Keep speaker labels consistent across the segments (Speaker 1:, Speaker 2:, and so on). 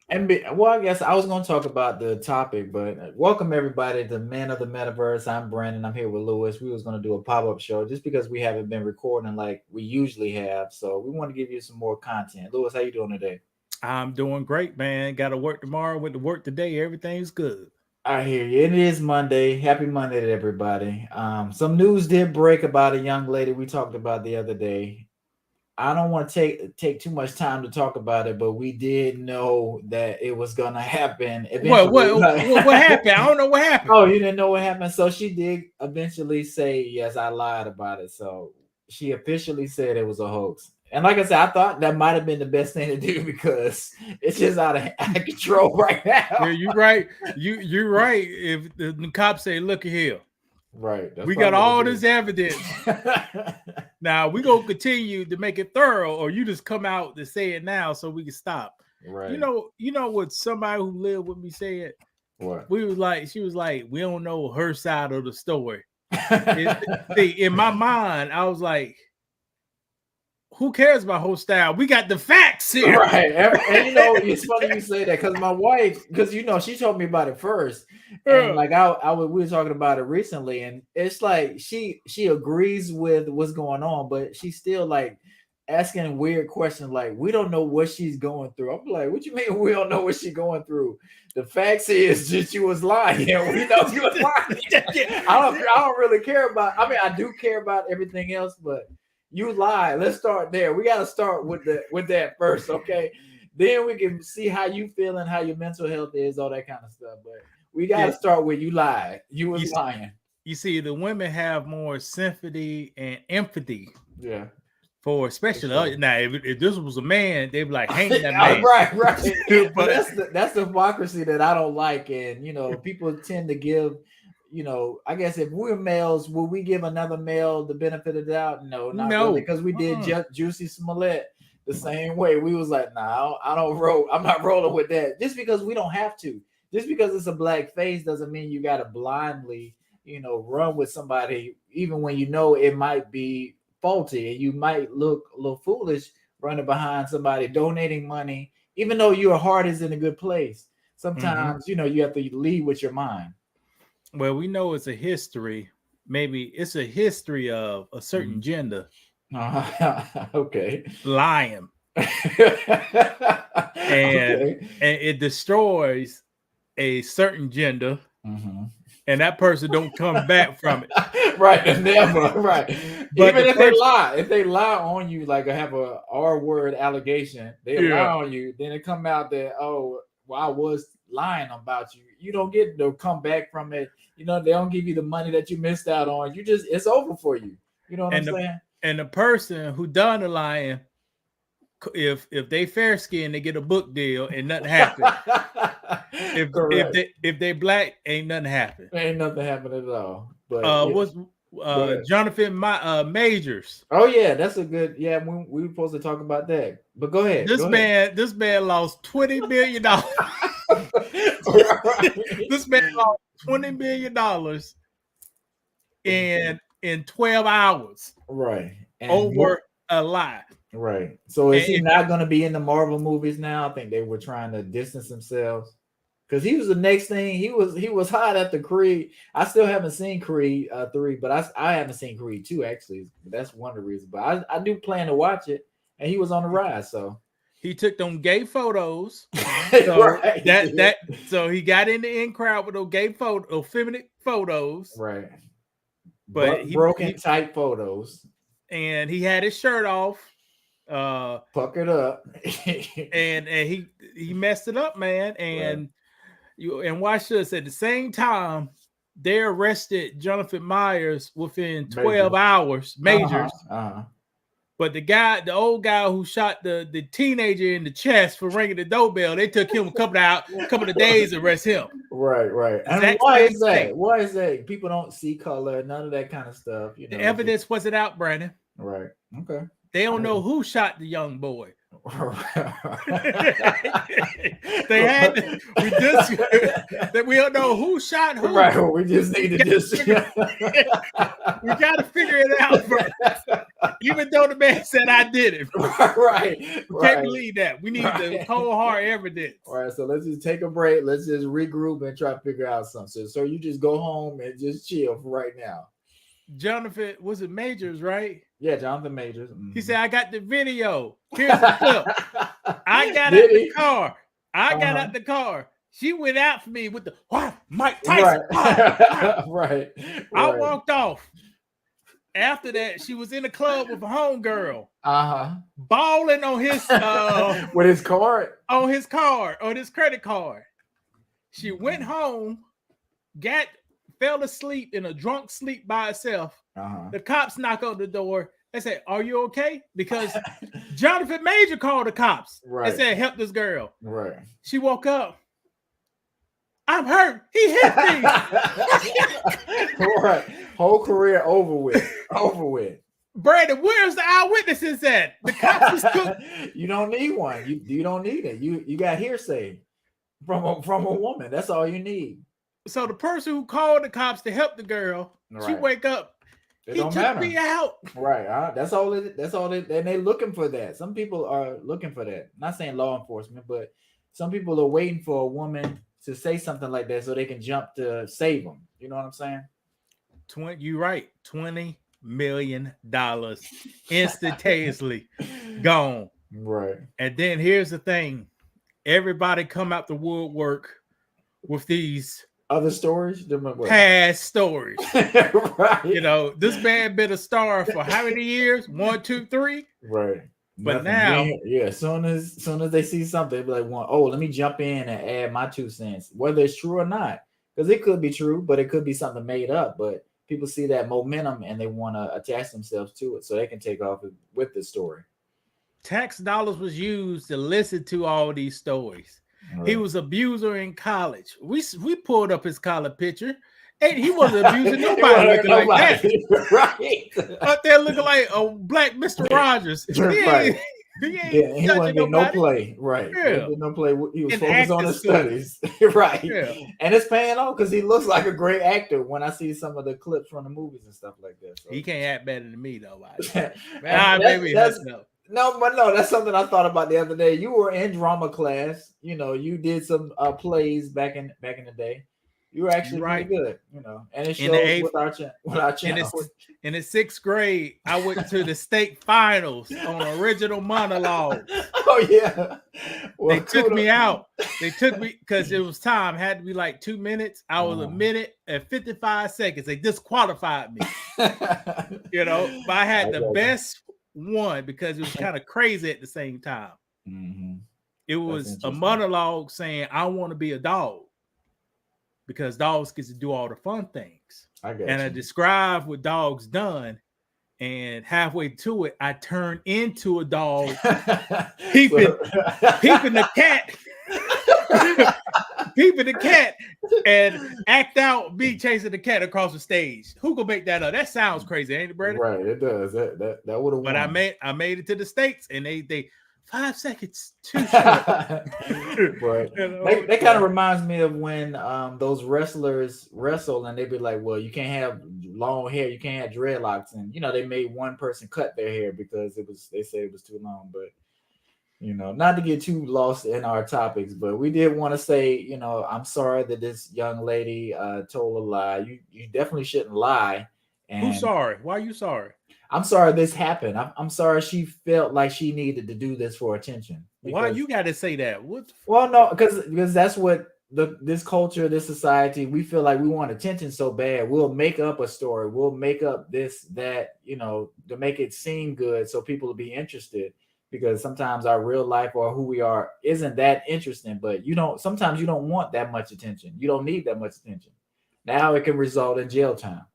Speaker 1: Well, I guess I was going to talk about the topic, but welcome everybody to Man of the Metaverse. I'm Brandon. I'm here with Lewis. We was going to do a pop-up show just because we haven't been recording like we usually have. So we want to give you some more content. Lewis, how you doing today?
Speaker 2: I'm doing great, man. Got to work tomorrow. Went to work today. Everything's good.
Speaker 1: I hear you. It is Monday. Happy Monday to everybody. Some news did break about a young lady we talked about the other day. I don't want to take too much time to talk about it, but we did know that it was gonna happen
Speaker 2: What
Speaker 1: eventually.
Speaker 2: what what happened? I don't know what happened.
Speaker 1: Oh, you didn't know what happened? So she did eventually say, yes, I lied about it. So she officially said it was a hoax. And like I said, I thought that might have been the best thing to do because it's just out of control right
Speaker 2: Yeah,
Speaker 1: now.
Speaker 2: you right. You're right. If the cops say, "Look here,
Speaker 1: Right. That's
Speaker 2: we got
Speaker 1: probably what
Speaker 2: all
Speaker 1: it
Speaker 2: this
Speaker 1: is.
Speaker 2: evidence. Now we gonna continue to make it thorough, or you just come out to say it now so we can stop."
Speaker 1: Right.
Speaker 2: You know what somebody who lived with me said.
Speaker 1: What?
Speaker 2: She was like, we don't know her side of the story. See, in my mind, I was like, who cares about whole style? We got the facts here.
Speaker 1: Right. And you know, it's funny you say that because my wife, because you know, she told me about it first. And
Speaker 2: Yeah.
Speaker 1: like we were talking about it recently, and it's like she agrees with what's going on, but she's still like asking weird questions like we don't know what she's going through. I'm like, what you mean we don't know what she's going through? The facts is that she was lying. We know she was lying. I don't really care about, I mean, I do care about everything else, but you lie. Let's start there. We got to start with that first, okay? Then we can see how you feeling, how your mental health is, all that kind of stuff. But we got
Speaker 2: Yeah,
Speaker 1: to start with you lied. You
Speaker 2: you,
Speaker 1: was lying.
Speaker 2: you see, the women have more sympathy and empathy
Speaker 1: Yeah,
Speaker 2: for,
Speaker 1: for
Speaker 2: especially
Speaker 1: sure.
Speaker 2: now. If this was a man, they'd be like, hang that
Speaker 1: Yeah,
Speaker 2: man.
Speaker 1: right, right. But
Speaker 2: But
Speaker 1: that's the hypocrisy that I don't like. And you know, people tend to give, you know, I guess if we're males, will we give another male the benefit of the doubt? No, not really,
Speaker 2: no,
Speaker 1: because we did
Speaker 2: uh-uh.
Speaker 1: Juicy Smollett the same way. We was like, nah, I don't roll. I'm not rolling with that. Just because we don't have to. Just because it's a black face doesn't mean you got to blindly, you know, run with somebody, even when you know it might be faulty and you might look a little foolish running behind somebody, donating money, even though your heart is in a good place.
Speaker 2: Hmm.
Speaker 1: Sometimes, you know, you have to lead with your mind.
Speaker 2: Well, we know it's a history. Maybe it's a history of a certain
Speaker 1: Mhm.
Speaker 2: gender
Speaker 1: Okay.
Speaker 2: lying, and
Speaker 1: Okay.
Speaker 2: and it destroys a certain gender,
Speaker 1: Mhm.
Speaker 2: and that person don't come back from it.
Speaker 1: Right, never right.
Speaker 2: But
Speaker 1: Even
Speaker 2: the person,
Speaker 1: if they lie on you, like I have a R word allegation, they lie
Speaker 2: yeah,
Speaker 1: on you, then it come out that, oh, well, I was lying about you. You don't get to come back from it. You know, they don't give you the money that you missed out on. You just, it's over for you. You know what I'm
Speaker 2: and the
Speaker 1: saying?
Speaker 2: and the person who done the lying, if they fair skinned, they get a book deal and nothing happen.
Speaker 1: Correct.
Speaker 2: If they black, ain't nothing happen.
Speaker 1: Ain't nothing happened at all. But yeah,
Speaker 2: What's
Speaker 1: go ahead.
Speaker 2: Jonathan Majors?
Speaker 1: Oh yeah, that's a good. Yeah, we were supposed to talk about that. But go ahead. Go ahead.
Speaker 2: This man lost $20 million.
Speaker 1: Right.
Speaker 2: This man lost $20 million in 12 hours
Speaker 1: Right. And
Speaker 2: over a lie.
Speaker 1: right. So
Speaker 2: And
Speaker 1: is he
Speaker 2: if
Speaker 1: not going to be in the Marvel movies now? I think they were trying to distance themselves because he was the next thing. He was hot after Creed. I still haven't seen Creed 3, but I haven't seen Creed 2 actually. That's one of the reasons. But I do plan to watch it, and he was on the rise. So
Speaker 2: he took them gay photos, so
Speaker 1: right, he
Speaker 2: that
Speaker 1: did.
Speaker 2: that so he got in the in crowd with those gay photo, feminine photos,
Speaker 1: Right.
Speaker 2: but
Speaker 1: Buck broken type photos.
Speaker 2: and he had his shirt off. Uh,
Speaker 1: Puckered up.
Speaker 2: and he messed it up, man.
Speaker 1: Right.
Speaker 2: And watch this. At the same time, they arrested Jonathan Myers within 12
Speaker 1: Majors.
Speaker 2: hours,
Speaker 1: Uh-huh.
Speaker 2: Majors.
Speaker 1: Uh-huh.
Speaker 2: But the old guy who shot the teenager in the chest for ringing the doorbell, they took him couple of days to arrest him.
Speaker 1: Right, right. And
Speaker 2: Exact
Speaker 1: why
Speaker 2: same
Speaker 1: is that?
Speaker 2: thing.
Speaker 1: Why is that? People don't see color, none of that kind of stuff, you
Speaker 2: The
Speaker 1: know. It's just
Speaker 2: evidence wasn't out, Brandon.
Speaker 1: right. Okay.
Speaker 2: They
Speaker 1: I
Speaker 2: don't know
Speaker 1: hear
Speaker 2: who shot the young boy. They
Speaker 1: you.
Speaker 2: had to, we just that we don't know who shot who.
Speaker 1: Right. We just need to just
Speaker 2: We got to figure it out first. Even though the man said I did it.
Speaker 1: Right.
Speaker 2: Can't believe that. We need the cold hard evidence.
Speaker 1: All right, so let's just take a break. Let's just regroup and try to figure out something. So you just go home and just chill for right now.
Speaker 2: Jonathan, was it Majors, right?
Speaker 1: Yeah, Jonathan Majors.
Speaker 2: He said, I got the video. Here's the clip. I got out the car. Got out the car. She went out for me with the Mike Tyson.
Speaker 1: Right.
Speaker 2: I walked off. After that, she was in the club with a homegirl. Balling on his
Speaker 1: with his card.
Speaker 2: On his credit card. She went home, fell asleep in a drunk sleep by herself. The cops knock on the door. They say, "Are you okay?" Because Jonathan Major called the cops. Right. They said, "Help this girl."
Speaker 1: Right.
Speaker 2: She woke up. I'm hurt. He hit me.
Speaker 1: Right. Whole career over with. Over with.
Speaker 2: Brandon, where's the eyewitnesses at? The cops is
Speaker 1: You don't need one. You don't need it. You got hearsay from a woman. That's all you need.
Speaker 2: So the person who called the cops to help the girl, she wake up. He took me out.
Speaker 1: Right. That's all. And they're looking for that. Some people are looking for that. Not saying law enforcement, but some people are waiting for a woman to say something like that so they can jump to save them. You know what I'm saying?
Speaker 2: You're right. $20 million instantaneously gone.
Speaker 1: Right.
Speaker 2: And then here's the thing: everybody come out the woodwork with these
Speaker 1: other stories,
Speaker 2: past stories.
Speaker 1: Right.
Speaker 2: You know, this man been a star for how many years? 1, 2, 3.
Speaker 1: Right.
Speaker 2: But now,
Speaker 1: as soon as they see something, they be like, let me jump in and add my 2 cents, whether it's true or not, because it could be true, but it could be something made up. But people see that momentum and they want to attach themselves to it so they can take off with the story.
Speaker 2: Tax dollars was used to listen to all these stories. Right. He was an abuser in college. We pulled up his college picture. And he wasn't abusing nobody looking like that.
Speaker 1: Right.
Speaker 2: Up there looking like a black Mr. Rogers. He wasn't
Speaker 1: getting no play. Right.
Speaker 2: Yeah.
Speaker 1: No play. He was focused on his studies. Right. Yeah. And it's paying off because he looks like a great actor when I see some of the clips from the movies and stuff like that. So.
Speaker 2: He can't act better than me, though.
Speaker 1: No, that's something I thought about the other day. You were in drama class. You know, you did some plays back in the day. You were actually pretty good, you know, and it shows with our channel.
Speaker 2: In the 6th grade, I went to the state finals on original monologue.
Speaker 1: Oh yeah,
Speaker 2: they took me out. They took me because it was time. It had to be like 2 minutes. I was a minute and 55 seconds. They disqualified me. You know, but I had the best one because it was kind of crazy at the same time.
Speaker 1: Mm-hmm.
Speaker 2: It was a monologue saying, "I want to be a dog." Because dogs get to do all the fun things. I described what dogs done, and halfway to it, I turned into a dog, peeping the cat, and act out me chasing the cat across the stage. Who gonna make that up? That sounds crazy, ain't it, Brandon?
Speaker 1: Right, it does. That would have.
Speaker 2: But I made it to the States, and they 5 seconds too short.
Speaker 1: Right. You know, that kind of reminds me of when those wrestlers wrestle and they be like, well, you can't have long hair, you can't have dreadlocks, and you know they made one person cut their hair because they said it was too long. But you know, not to get too lost in our topics, but we did want to say, you know, I'm sorry that this young lady told a lie. You definitely shouldn't lie. And
Speaker 2: who's sorry? Why are you sorry?
Speaker 1: I'm sorry this happened. I'm sorry she felt like she needed to do this for attention.
Speaker 2: Why you got to say that?
Speaker 1: Well, no, because that's what this culture, this society, we feel like we want attention so bad. We'll make up a story. We'll make up this, that, you know, to make it seem good so people will be interested. Because sometimes our real life or who we are isn't that interesting. But sometimes you don't want that much attention. You don't need that much attention. Now it can result in jail time.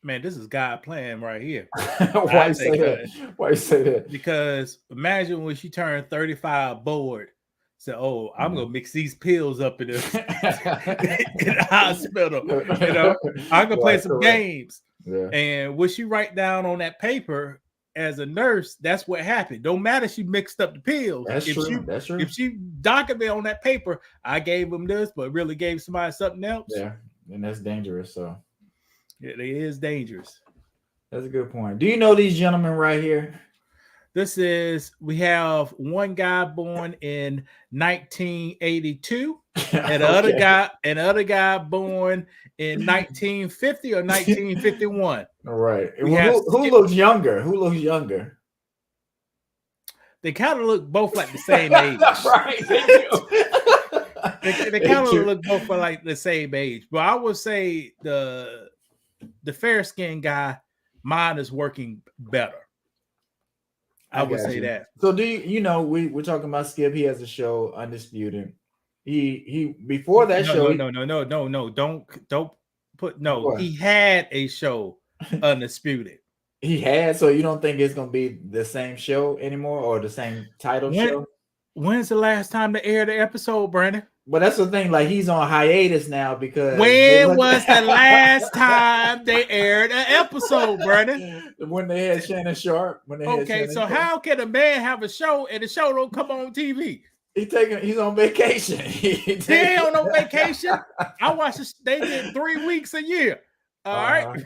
Speaker 2: Man, this is God playing right here.
Speaker 1: Why you say that? Why you say that?
Speaker 2: Because imagine when she turned 35 bored. Said, "Oh, I'm gonna mix these pills up in the hospital. You know, I'm gonna play some games." Yeah. And what she write down on that paper as a nurse, that's what happened. Don't matter she mixed up the pills.
Speaker 1: That's true. That's true.
Speaker 2: If she documented on that paper, I gave them this, but really gave somebody something else.
Speaker 1: Yeah, and that's dangerous. So.
Speaker 2: It is dangerous.
Speaker 1: That's a good point. Do you know these gentlemen right here?
Speaker 2: We have one guy born in 1982, and
Speaker 1: Okay.
Speaker 2: the other guy born in 1950 or 1951.
Speaker 1: All right.
Speaker 2: We
Speaker 1: Well,
Speaker 2: have
Speaker 1: who looks younger? Who looks younger?
Speaker 2: They kind of look both like the same age.
Speaker 1: Right.
Speaker 2: They kind of look both for like the same age. But I would say the fair skinned guy, mine is working better. I would say that.
Speaker 1: So do you know we're talking about Skip? He has a show, Undisputed. He before that show.
Speaker 2: No. Don't put no. What? He had a show, Undisputed.
Speaker 1: He had. So you don't think it's gonna be the same show anymore or the same title show?
Speaker 2: When's the last time they aired the episode, Brandon?
Speaker 1: But that's the thing. Like he's on hiatus now because
Speaker 2: when was the last time they aired an episode, Brandon?
Speaker 1: When they had Shannon Sharp.
Speaker 2: So how can a man have a show and the show don't come on TV?
Speaker 1: He's on vacation.
Speaker 2: He ain't on no vacation. I watch this. They get 3 weeks a year. All right.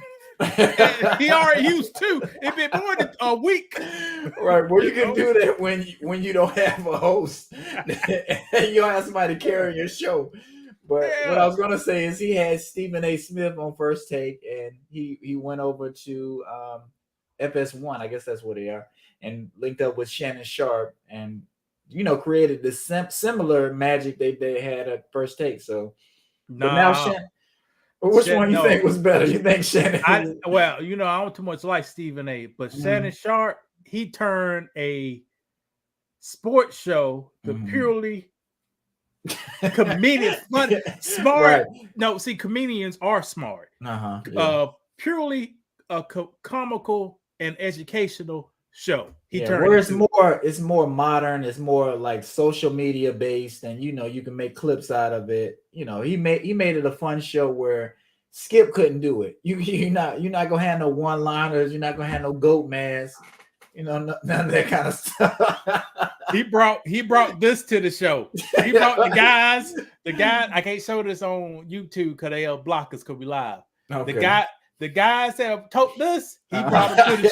Speaker 2: He already used to. It been more than a week.
Speaker 1: Right. Well, you can do that when you don't have a host. You don't have somebody carrying your show. But what I was gonna say is he had Stephen A. Smith on First Take, and he went over to FS1, I guess that's what they are, and linked up with Shannon Sharp, and created this similar magic they had at First Take. So, but now Shannon. Which one you think was better? You think Shannon?
Speaker 2: I don't too much like Stephen A. But Shannon Sharp, he turned a sports show to purely comedian, fun, smart. Right. No, see, comedians are smart. Purely a comical and educational show.
Speaker 1: It's more modern. It's more like social media based, and you can make clips out of it. He made it a fun show where Skip couldn't do it. You're not gonna have no one liners. You're not gonna have no goat mask. None of that kind of stuff.
Speaker 2: He brought this to the show. He brought the guys. I can't show this on YouTube because they'll block us because we live. Okay. The guys that have told this, he brought them to the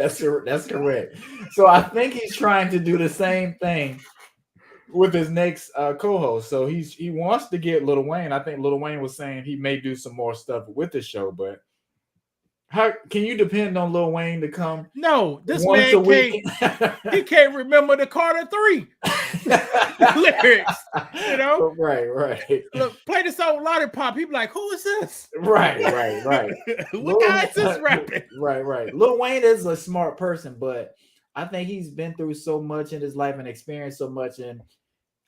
Speaker 2: show.
Speaker 1: That's correct. So I think he's trying to do the same thing with his next co-host. So he wants to get Lil Wayne. I think Lil Wayne was saying he may do some more stuff with the show, but how can you depend on Lil Wayne to come?
Speaker 2: No, this man he can't remember the Carter 3 lyrics.
Speaker 1: Right.
Speaker 2: Look, play the song Lollipop. He be like, who is this?
Speaker 1: Right.
Speaker 2: What guy is this rapping?
Speaker 1: Right. Lil Wayne is a smart person, but I think he's been through so much in his life and experienced so much, and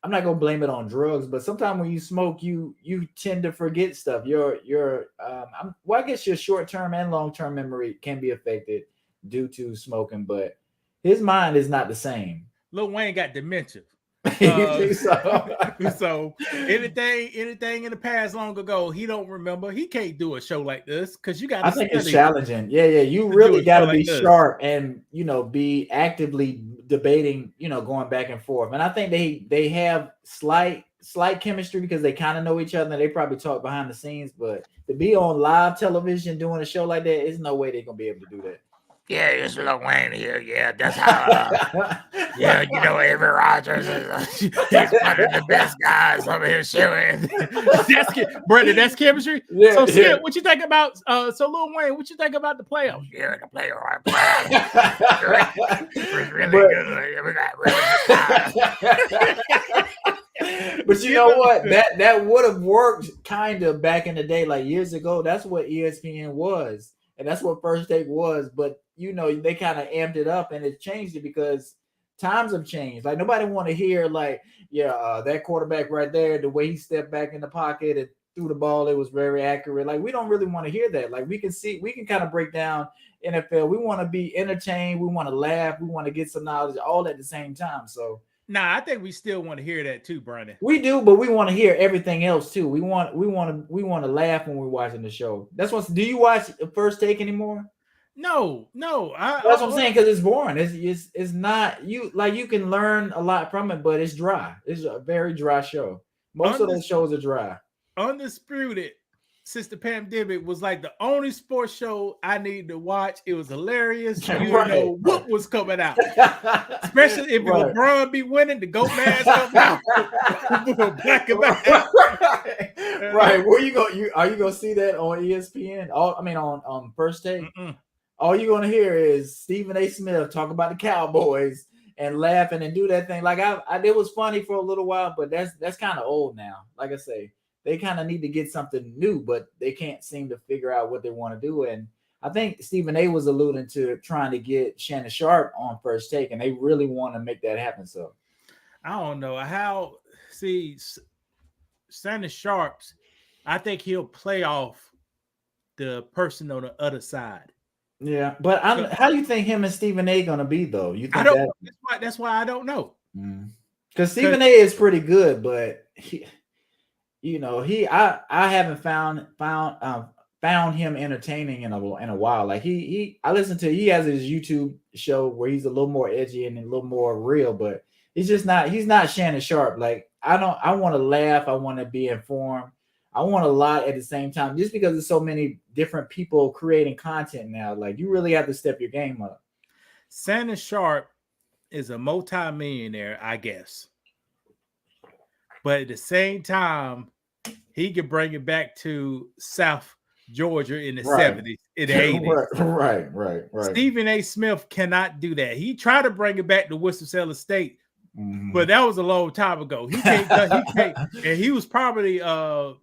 Speaker 1: I'm not gonna blame it on drugs, but sometimes when you smoke, you tend to forget stuff. I guess your short-term and long-term memory can be affected due to smoking, but his mind is not the same.
Speaker 2: Lil Wayne got dementia. So anything in the past long ago, he don't remember. He can't do a show like this because you got.
Speaker 1: I think it's challenging. Yeah. You really got to be sharp and be actively debating. Going back and forth. And I think they have slight chemistry because they kind of know each other. And they probably talk behind the scenes, but to be on live television doing a show like that, there's no way they're gonna be able to do that.
Speaker 3: Yeah, it's Lil Wayne here. Yeah, that's how. Avery Rogers he's one of the best guys over here shooting.
Speaker 2: Brandon, that's chemistry.
Speaker 3: Yeah,
Speaker 2: so, Skip, what you think about? So, Lil Wayne, what you think about the playoffs?
Speaker 3: Yeah, the playoffs. It was really good. We got really
Speaker 1: good. But you know what? That would have worked kind of back in the day, like years ago. That's what ESPN was, and that's what First Take was. But they kind of amped it up and it changed it because times have changed. Like nobody want to hear that quarterback right there, the way he stepped back in the pocket and threw the ball, it was very accurate. Like we don't really want to hear that. Like we can kind of break down NFL. We want to be entertained. We want to laugh. We want to get some knowledge all at the same time. So
Speaker 2: I think we still want to hear that too, Brandon.
Speaker 1: We do, but we want to hear everything else too. We want to laugh when we're watching the show. That's what. Do you watch First Take anymore?
Speaker 2: No.
Speaker 1: That's what I'm saying because it's boring. It's not you can learn a lot from it, but it's dry. It's a very dry show. Most of those shows are dry.
Speaker 2: Undisputed since the pandemic was like the only sports show I needed to watch. It was hilarious. You
Speaker 1: Right.
Speaker 2: know what was coming out, especially if
Speaker 1: Right.
Speaker 2: LeBron be winning, the GOAT mask come out. Black and white.
Speaker 1: Right. Where you go? Are you gonna see that on ESPN? On First Take. All you're gonna hear is Stephen A. Smith talk about the Cowboys and laughing and do that thing. Like it was funny for a little while, but that's kind of old now. Like I say, they kind of need to get something new, but they can't seem to figure out what they want to do. And I think Stephen A. was alluding to trying to get Shannon Sharpe on First Take, and they really want to make that happen. So
Speaker 2: I don't know how. See, Shannon Sharpe's, I think he'll play off the person on the other side.
Speaker 1: Yeah, but how do you think him and Stephen A. gonna be though? You think
Speaker 2: I don't. That's why I don't know.
Speaker 1: Because Stephen A. is pretty good, but I haven't found him entertaining in a while. Like he has his YouTube show where he's a little more edgy and a little more real, but he's not Shannon Sharpe. Like I want to laugh, I want to be informed, I want a lot at the same time, just because there's so many different people creating content now. Like you really have to step your game up.
Speaker 2: Shannon Sharpe is a multi-millionaire, I guess. But at the same time, he could bring it back to South Georgia in the 70s, in the 80s.
Speaker 1: Right.
Speaker 2: Stephen A. Smith cannot do that. He tried to bring it back to Winston-Salem State, but that was a long time ago. He can't, and he was probably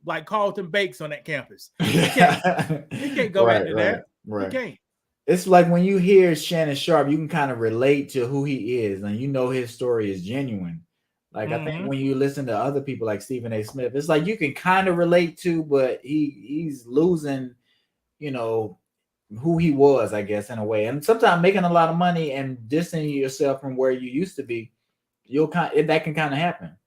Speaker 2: like Carlton Bakes on that campus. He can't go back to that.
Speaker 1: Right.
Speaker 2: He can't.
Speaker 1: It's like when you hear Shannon Sharpe, you can kind of relate to who he is, and his story is genuine. Like I think when you listen to other people like Stephen A. Smith, it's like you can kind of relate to, but he's losing, who he was, I guess, in a way. And sometimes making a lot of money and distancing yourself from where you used to be, that can kind of happen.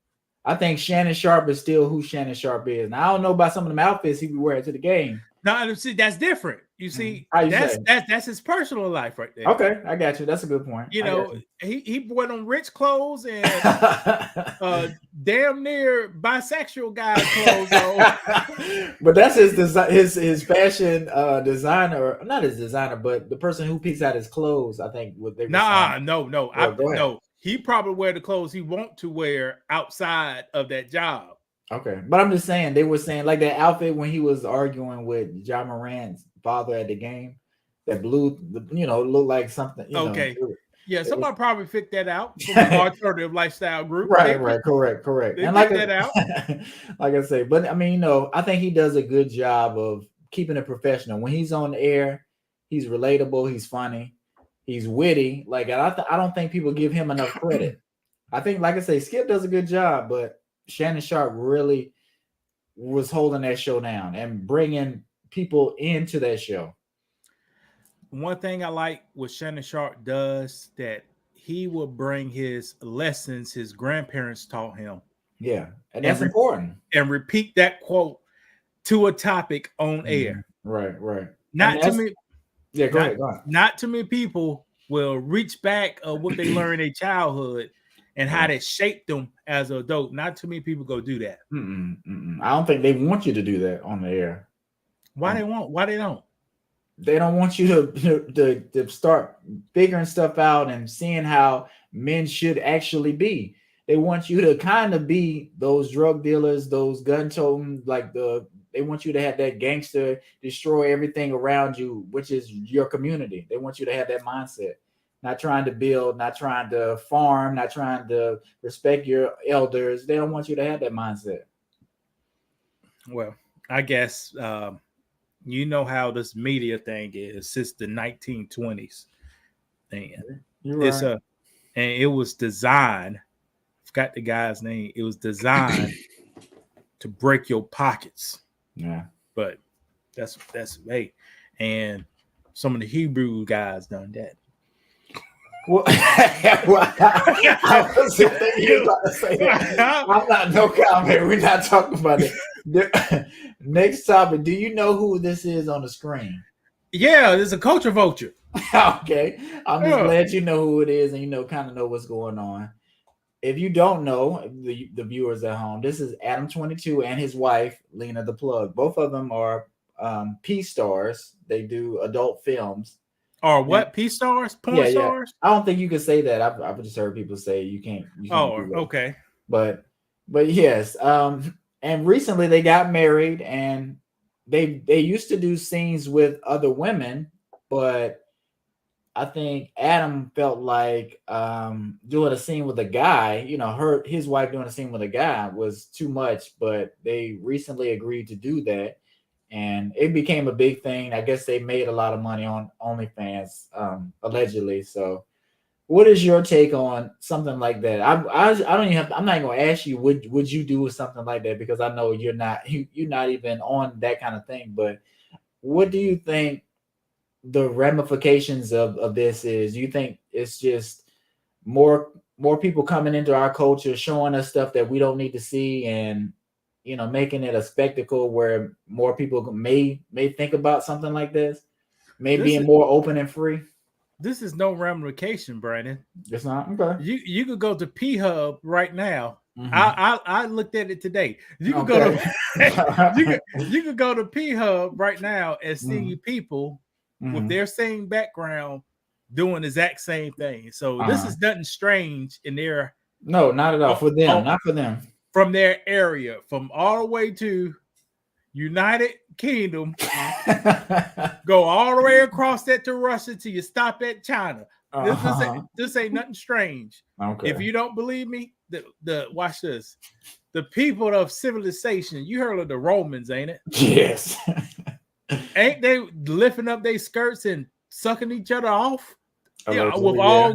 Speaker 1: I think Shannon Sharpe is still who Shannon Sharpe is. Now I don't know about some of them outfits he be wearing to the game.
Speaker 2: No, see, that's different. You see, that's his personal life right there.
Speaker 1: Okay, I got you. That's a good point.
Speaker 2: He wore on rich clothes and damn near bisexual guy clothes on.
Speaker 1: But that's his fashion designer, not his designer, but the person who picks out his clothes. I think what they.
Speaker 2: No. He probably wear the clothes he want to wear outside of that job.
Speaker 1: Okay, but I'm just saying they were saying like that outfit when he was arguing with Ja Morant's father at the game, that blue, looked like something.
Speaker 2: Yeah, somebody probably picked that out from the alternative lifestyle group.
Speaker 1: Right, correct.
Speaker 2: They and like that out.
Speaker 1: Like I say, but I think he does a good job of keeping it professional. When he's on the air, he's relatable, he's funny, he's witty. Like I don't think people give him enough credit. I think, like I say, Skip does a good job, but Shannon Sharpe really was holding that show down and bringing people into that show.
Speaker 2: One thing I like what Shannon Sharpe does, that he will bring his lessons his grandparents taught him.
Speaker 1: Yeah, and that's important.
Speaker 2: And repeat that quote to a topic on air.
Speaker 1: Right.
Speaker 2: Not too many.
Speaker 1: Yeah, go ahead.
Speaker 2: Not too many people will reach back of what they learned in their childhood and how that shaped them as an adult. Not too many people go do that.
Speaker 1: I don't think they want you to do that on the air.
Speaker 2: Why they won't? Why they don't?
Speaker 1: They don't want you to start figuring stuff out and seeing how men should actually be. They want you to kind of be those drug dealers, those gun toting, they want you to have that gangster, destroy everything around you, which is your community. They want you to have that mindset. Not trying to build, not trying to farm, not trying to respect your elders. They don't want you to have that mindset.
Speaker 2: Well, I guess you know how this media thing is since the 1920s. And it's and it was designed. I forgot the guy's name. It was designed to break your pockets.
Speaker 1: Yeah,
Speaker 2: but that's hey, and some of the Hebrew guys done that.
Speaker 1: Well, I was thinking you about to say that. I'm not no comment. We're not talking about it. Next topic. Do you know who this is on the screen?
Speaker 2: Yeah, there's a culture vulture.
Speaker 1: Okay, I'm just glad you know who it is and kind of know what's going on. if you don't know, the viewers at home, this is Adam 22 and his wife Lena the Plug. Both of them are P stars. They do adult films.
Speaker 2: Or what? P stars? Porn stars?
Speaker 1: I don't think you can say that. I've just heard people say you can't.
Speaker 2: Okay.
Speaker 1: But yes. And recently they got married, and they used to do scenes with other women, but I think Adam felt like doing a scene with a guy, his wife doing a scene with a guy was too much, but they recently agreed to do that. And it became a big thing. I guess they made a lot of money on OnlyFans, allegedly. So, what is your take on something like that? I don't even have. I'm not going to ask you. Would you do something like that? Because I know you're not even on that kind of thing. But what do you think the ramifications of this is? Do you think it's just more people coming into our culture, showing us stuff that we don't need to see, and making it a spectacle where more people may think about something like this, being more open and free?
Speaker 2: This is no ramification, Brandon.
Speaker 1: It's not? Okay.
Speaker 2: You could go to P-Hub right now.
Speaker 1: Mhm.
Speaker 2: I looked at it today. You could go to you could go to P-Hub right now and see people with their same background doing the exact same thing. So this is nothing strange in their
Speaker 1: no, not at all. For them, not for them.
Speaker 2: From their area, from all the way to United Kingdom, go all the way across that to Russia till you stop at China. This ain't nothing strange.
Speaker 1: Okay.
Speaker 2: If you don't believe me, watch this. The people of civilization, you heard of the Romans, ain't it?
Speaker 1: Yes.
Speaker 2: Ain't they lifting up their skirts and sucking each other off? With all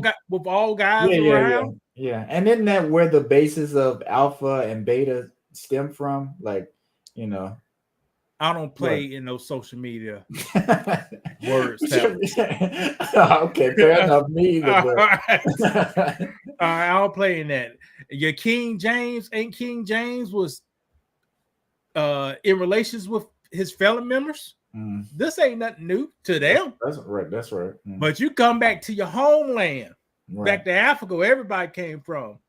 Speaker 2: guys around.
Speaker 1: Yeah. And isn't that where the basis of alpha and beta stem from? Like,
Speaker 2: I don't play in those social media words.
Speaker 1: Okay, fair enough. Me either.
Speaker 2: All right, I don't play in that. Your King James was in relations with his fellow members. This ain't nothing new to them.
Speaker 1: That's right.
Speaker 2: But you come back to your homeland, back to Africa, where everybody came from.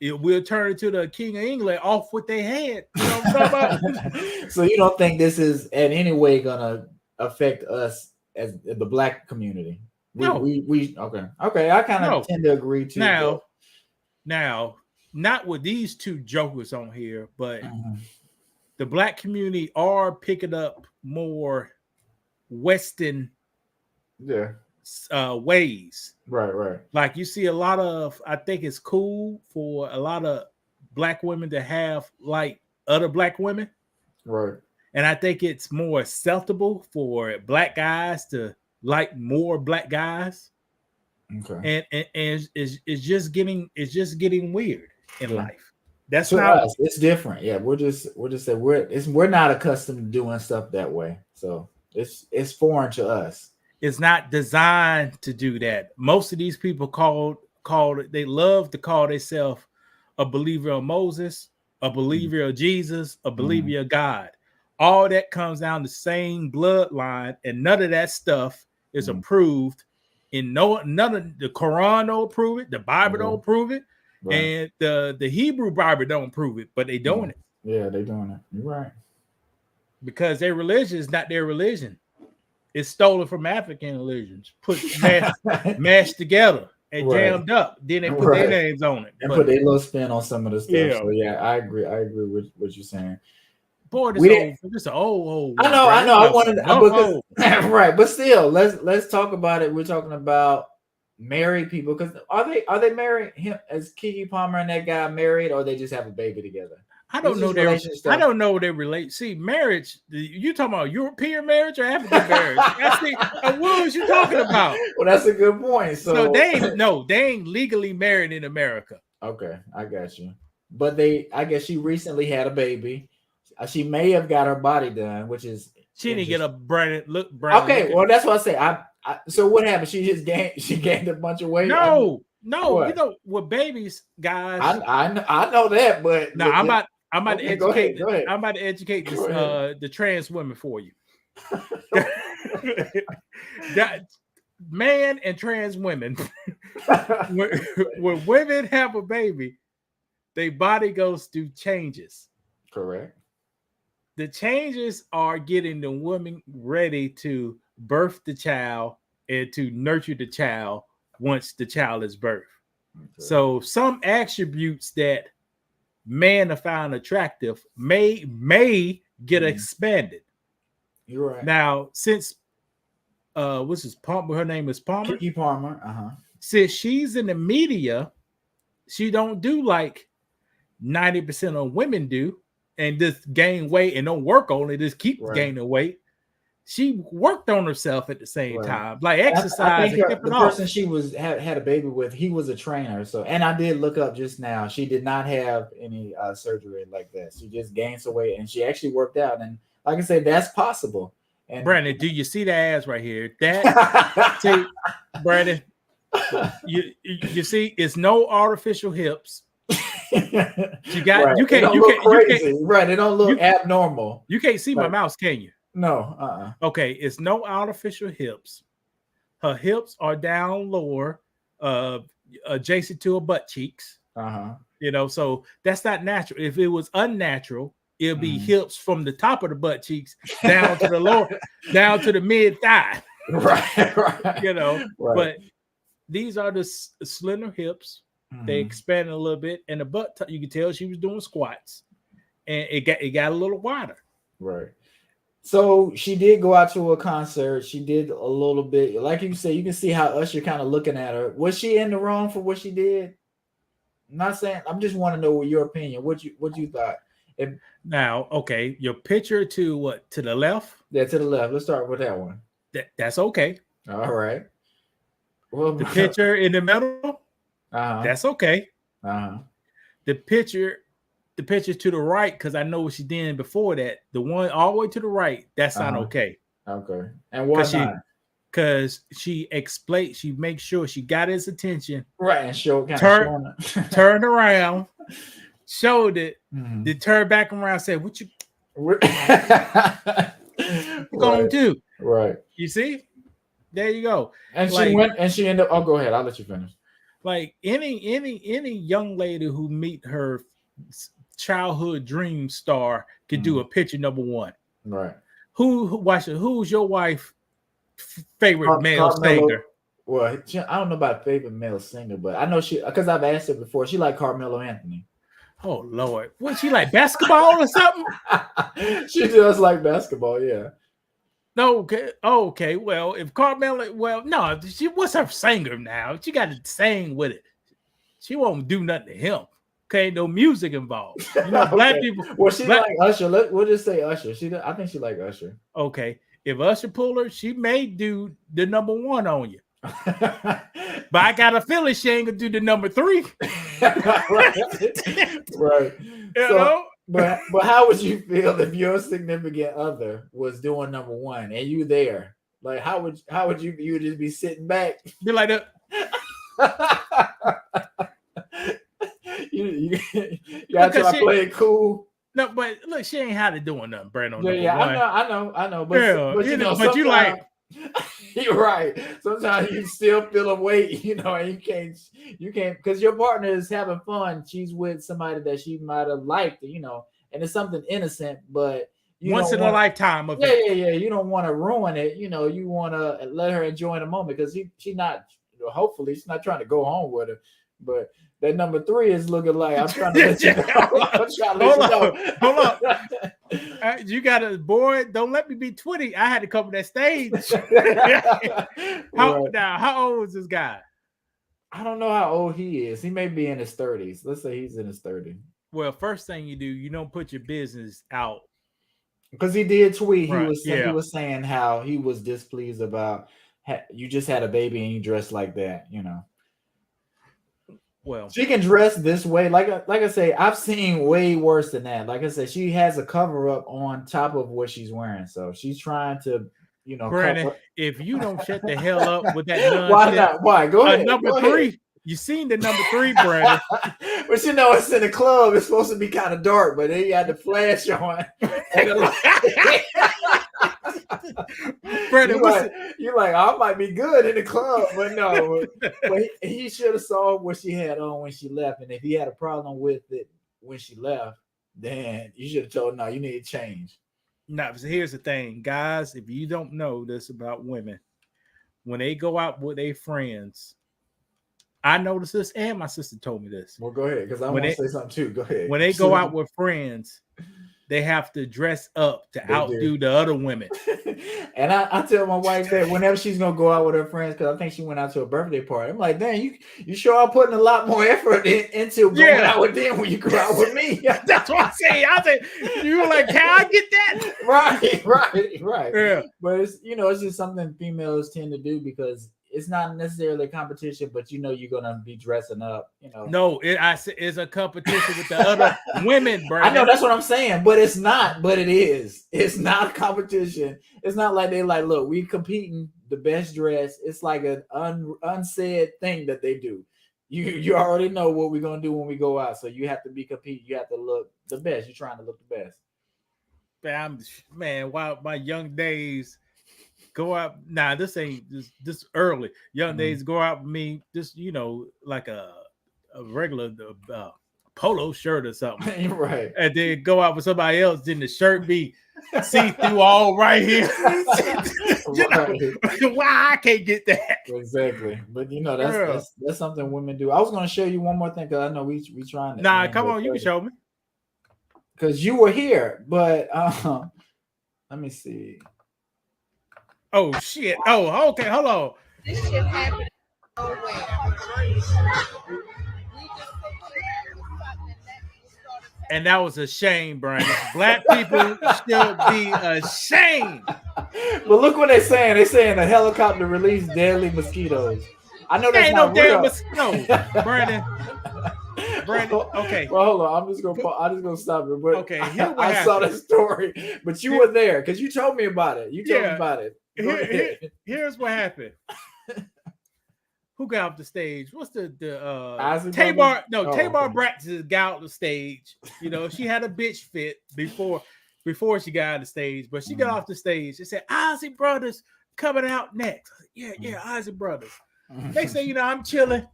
Speaker 2: It will turn into the King of England off what they had. You know what I'm talking
Speaker 1: about? So you don't think this is in any way gonna affect us as the Black community?
Speaker 2: No.
Speaker 1: We okay. I kind of tend to agree too.
Speaker 2: Now, not with these two jokers on here, but the Black community are picking up more Western ways.
Speaker 1: Right.
Speaker 2: Like you see a lot of, I think it's cool for a lot of Black women to have like other Black women.
Speaker 1: Right.
Speaker 2: And I think it's more acceptable for Black guys to like more Black guys.
Speaker 1: Okay.
Speaker 2: And it's just getting weird in life. That's
Speaker 1: to
Speaker 2: not
Speaker 1: us. It's different. Yeah, we're not accustomed to doing stuff that way. So it's foreign to us.
Speaker 2: It's not designed to do that. Most of these people they love to call themselves a believer of Moses, a believer of Jesus, a believer of God. All that comes down the same bloodline, and none of that stuff is approved. None of the Quran don't approve it, the Bible don't approve it, and the Hebrew Bible don't approve it, but they doing it.
Speaker 1: Yeah, they doing it. You're right.
Speaker 2: Because their religion is not their religion. It's stolen from African religions, put mashed together and jammed up. Then they put their names on it.
Speaker 1: And put their little spin on some of the stuff. Yeah. So yeah, I agree with what you're saying.
Speaker 2: Boy, this is old.
Speaker 1: I know. I wanted right, but still, let's talk about it. We're talking about married people, because are they married? Him as Keke Palmer and that guy married, or they just have a baby together?
Speaker 2: I don't know their relate. See, marriage. You talking about European marriage or African marriage? What was you talking about?
Speaker 1: Well, that's a good point. So
Speaker 2: they ain't legally married in America.
Speaker 1: Okay, I got you. But I guess she recently had a baby. She may have got her body done, which is
Speaker 2: she didn't get a brand.
Speaker 1: Okay, well that's what I say. So what happened? She gained a bunch of weight.
Speaker 2: No, you know, with babies, guys.
Speaker 1: I know that, but
Speaker 2: no, I'm about to educate. I'm about to educate the trans women for you. man and trans women, when women have a baby, their body goes through changes.
Speaker 1: Correct.
Speaker 2: The changes are getting the woman ready to birth the child and to nurture the child once the child is birthed. Okay. So some attributes that men are found attractive may get expanded.
Speaker 1: You're right.
Speaker 2: Now, since what's his Palmer? Her name is Palmer.
Speaker 1: Keke Palmer.
Speaker 2: Since she's in the media, she don't do like 90% of women do, and just gain weight and don't work on it. Just keep gaining weight. She worked on herself at the same time, like exercise.
Speaker 1: I think the person she had a baby with, he was a trainer. So, and I did look up just now. She did not have any surgery like that. She just gained some weight, and she actually worked out. And like I said, that's possible. And
Speaker 2: Brandon, do you see the ass right here? That, see, Brandon, you see, it's no artificial hips. You got you can't
Speaker 1: right. They don't look abnormal.
Speaker 2: You can't see my mouse, can you?
Speaker 1: No.
Speaker 2: Okay, it's no artificial hips. Her hips are down lower, adjacent to her butt cheeks. You know, so that's not natural. If it was unnatural, it'll be hips from the top of the butt cheeks down to the lower, down to the mid thigh.
Speaker 1: Right.
Speaker 2: You know, but these are the slender hips. They expanded a little bit, and the butt. You can tell she was doing squats, and it got a little wider.
Speaker 1: Right. So she did go out to a concert. She did a little bit, like you said. You can see how Usher kind of looking at her. Was she in the wrong for what she did? I'm not saying. I'm just want to know what your opinion. What you thought.
Speaker 2: Now, okay, your picture to what? To the left?
Speaker 1: Yeah, to the left. Let's start with that one.
Speaker 2: That's okay.
Speaker 1: All right. Well,
Speaker 2: the picture in the middle. That's okay. The picture to the right, because I know what she did before that. The one all the way to the right, that's not okay.
Speaker 1: Okay. And why not?
Speaker 2: Because she explained, she makes sure she got his attention.
Speaker 1: Right. And
Speaker 2: turned around, showed it, then turned back around, said, "What you gonna do?"
Speaker 1: Right.
Speaker 2: You see? There you go.
Speaker 1: And she went and she ended up. Oh, go ahead. I'll let you finish.
Speaker 2: Like any young lady who meet her childhood dream star could do a picture number one.
Speaker 1: Right.
Speaker 2: Who's your wife favorite male singer?
Speaker 1: Well, I don't know about favorite male singer, but I know she, because I've asked her before. She like Carmelo Anthony.
Speaker 2: Oh Lord, what, she like basketball or something?
Speaker 1: She does like basketball, yeah.
Speaker 2: No, okay. Well, if Carmelo, no, what's her singer now? She got to sing with it. She won't do nothing to him. Okay, no music involved. You know, black people.
Speaker 1: Well, she like Usher. We'll just say Usher. I think she like Usher.
Speaker 2: Okay, if Usher pull her, she may do the number one on you. But I got a feeling she ain't gonna do the number three.
Speaker 1: Right.
Speaker 2: You know?
Speaker 1: But how would you feel if your significant other was doing number one and you there? Like how would you just be sitting back?
Speaker 2: Be like that.
Speaker 1: you gotta try to play it cool.
Speaker 2: No, but look, she ain't had to doing nothing, Brandon.
Speaker 1: Yeah, I know. But,
Speaker 2: yeah, but you like.
Speaker 1: You're right. Sometimes you still feel a weight, you know, and you can't because your partner is having fun. She's with somebody that she might have liked, you know, and it's something innocent, but
Speaker 2: once in a lifetime of
Speaker 1: yeah. You don't want to ruin it, you know. You want to let her enjoy the moment because she's not. Hopefully, she's not trying to go home with her, but. That number three is looking like I'm trying to let you know.
Speaker 2: Hold on. You got a boy. Don't let me be 20. I had to cover that stage. How old is this guy?
Speaker 1: I don't know how old he is. He may be in his 30s. Let's say he's in his 30s.
Speaker 2: Well, first thing you do, you don't put your business out.
Speaker 1: Because he did tweet. He was saying how he was displeased about you just had a baby and you dressed like that, you know.
Speaker 2: Well,
Speaker 1: she can dress this way. Like I say, I've seen way worse than that. Like I said, she has a cover up on top of what she's wearing. So she's trying to, you know.
Speaker 2: Brandon, if you don't shut the hell up with that
Speaker 1: why not? Why? Go ahead.
Speaker 2: Number three. You seen the number 3, Brandon?
Speaker 1: But you know, it's in the club. It's supposed to be kind of dark, but then you had the flash on.
Speaker 2: Brandon,
Speaker 1: you're like, I might be good in the club, but no. But he should have saw what she had on when she left, and if he had a problem with it when she left, then you should have told her, no, you need to change.
Speaker 2: No, so here's the thing, guys. If you don't know this about women, when they go out with their friends, I noticed this, and my sister told me this.
Speaker 1: Well, go ahead, because I want to say something too. Go ahead.
Speaker 2: When they go out with friends, they have to dress up to outdo the other women.
Speaker 1: And I tell my wife that whenever she's gonna go out with her friends, because I think she went out to a birthday party. I'm like, dang, you sure are putting a lot more effort into going out with them when you go out with me.
Speaker 2: That's what I'm saying. I say, you were like, can I get that?
Speaker 1: Right. Yeah. But it's it's just something females tend to do because it's not necessarily a competition, but you're gonna be dressing up.
Speaker 2: No, it's a competition with the other women, bro.
Speaker 1: I know that's what I'm saying, but it's not. But it is. It's not a competition. It's not like they like, look, we competing the best dress. It's like an unsaid thing that they do. You already know what we're gonna do when we go out, so you have to be competing. You have to look the best. You're trying to look the best.
Speaker 2: Man, while my young days. Go out now. This ain't this early. Young days go out with me. Just like a regular polo shirt or something,
Speaker 1: right?
Speaker 2: And then go out with somebody else. Then the shirt be see through all right here. Why I can't get that?
Speaker 1: Exactly. But that's something women do. I was going to show you one more thing because I know we trying to.
Speaker 2: Nah, come on, you can show me.
Speaker 1: Because you were here, but let me see.
Speaker 2: Oh shit! Oh, okay. Hold on.
Speaker 4: This shit happened nowhere.
Speaker 2: And that was a shame, Brian. Black people should be ashamed.
Speaker 1: But look what they're saying. They're saying a helicopter released deadly mosquitoes. I know that's not real.
Speaker 2: Brandon. Okay.
Speaker 1: Well, hold on. I'm just gonna stop it. But
Speaker 2: okay,
Speaker 1: I saw that story, but you were there because you told me about it. You told me about it.
Speaker 2: Here's what happened. Who got off the stage? What's the
Speaker 1: Tamar?
Speaker 2: No, Tamar Braxton got off the stage. She had a bitch fit before she got on the stage, but she got off the stage. They said Ozzy Brothers coming out next. Yeah, Ozzy Brothers. They say, I'm chilling.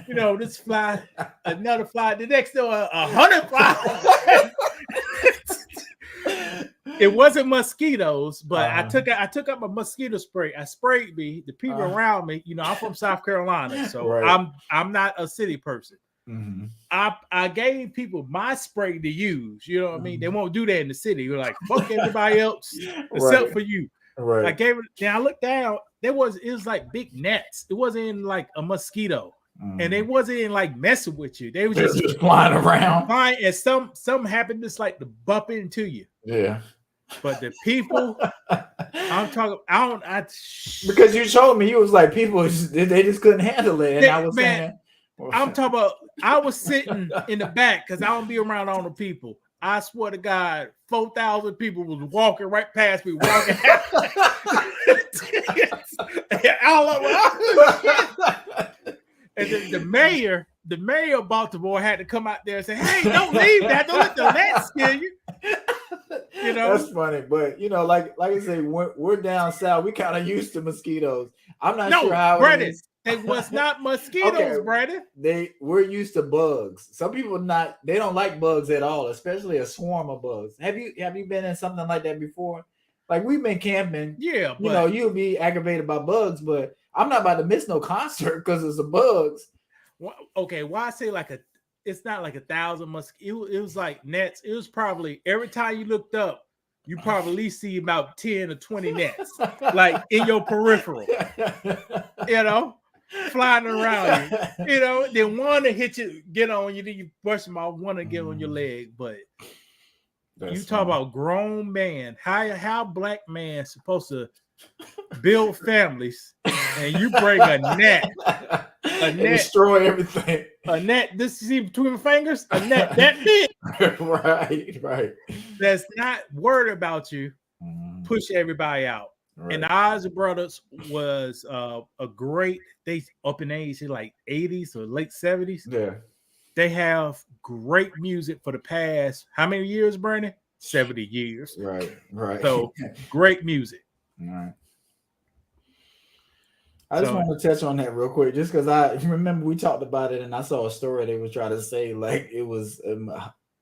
Speaker 2: This fly, another fly. The next door, 100 flies. It wasn't mosquitoes, but I took up a mosquito spray. I sprayed the people around me. I'm from South Carolina, so right. I'm not a city person.
Speaker 1: Mm-hmm.
Speaker 2: I gave people my spray to use. You know what I mean? They won't do that in the city. You're like, fuck everybody else except for you.
Speaker 1: Right.
Speaker 2: I gave it. Now I looked down. It was like big gnats. It wasn't like a mosquito. And they wasn't like messing with you. They were just
Speaker 1: flying around.
Speaker 2: And something happened just like to bump into you.
Speaker 1: Yeah.
Speaker 2: But the people I'm talking,
Speaker 1: because you told me you was like people they just couldn't handle it, and I was saying,
Speaker 2: I'm talking about. I was sitting in the back because I don't be around all the people. I swear to God, 4,000 people was walking right past me, walking. All over. And the mayor of Baltimore had to come out there and say, "Hey, don't leave that. Don't let the gnats scare you."
Speaker 1: That's funny, but like I say, we're down south. We kind of used to mosquitoes. I'm not sure how
Speaker 2: Brandon,
Speaker 1: it is.
Speaker 2: They was not mosquitoes, okay, Brandon.
Speaker 1: We're used to bugs. Some people they don't like bugs at all, especially a swarm of bugs. Have you been in something like that before? Like we've been camping.
Speaker 2: Yeah, but
Speaker 1: you'll be aggravated by bugs, but I'm not about to miss no concert because it's the bugs.
Speaker 2: Okay, why I say it's not like 1,000 mosquitoes. It was like gnats. It was probably every time you looked up, you probably see about 10 or 20 gnats, like in your peripheral, flying around you, then one to hit you, get on you, then you brush them off, one to get on your leg. But you talk about grown man, how black man supposed to build families, and you bring a gnat
Speaker 1: destroy everything.
Speaker 2: A gnat, this you see between the fingers, a gnat that big.
Speaker 1: Right.
Speaker 2: That's not worried about you. Push everybody out.
Speaker 1: Right.
Speaker 2: And the Ozzy Brothers was a great. They up in age, like 80s or late 70s.
Speaker 1: Yeah.
Speaker 2: They have great music for the past how many years, Brandon? 70 years.
Speaker 1: Right. Right.
Speaker 2: So great music.
Speaker 1: All right. I just want to touch on that real quick, just because I remember we talked about it, and I saw a story they was trying to say like it was